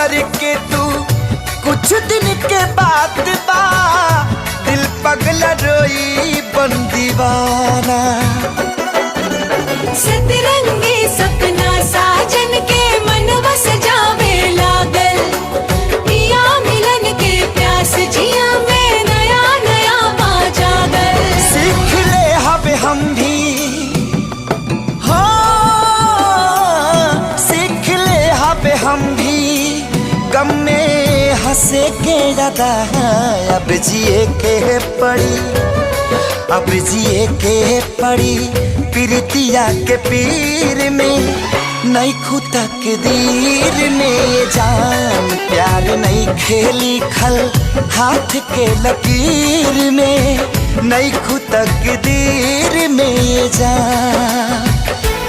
सवर के तू कुछ दिन के बाद बा दिल पगला रोई बन दीवाना। सतरंगी सपना साजन के मनवा सजावे लागल, पिया मिलन के प्यास जिया में नया नया पा जागल। सीख ले हब हम भी हो, सीख ले हब हम भी गम में हंसे के ज्यादा। अब जिए के पड़ी, अब जिए के पड़ी प्रीतिया के पीर में। नहीं खुदा के दीर में जान प्यार नहीं खेली खल हाथ के लकीर में। नहीं खुदा के दीर में जान।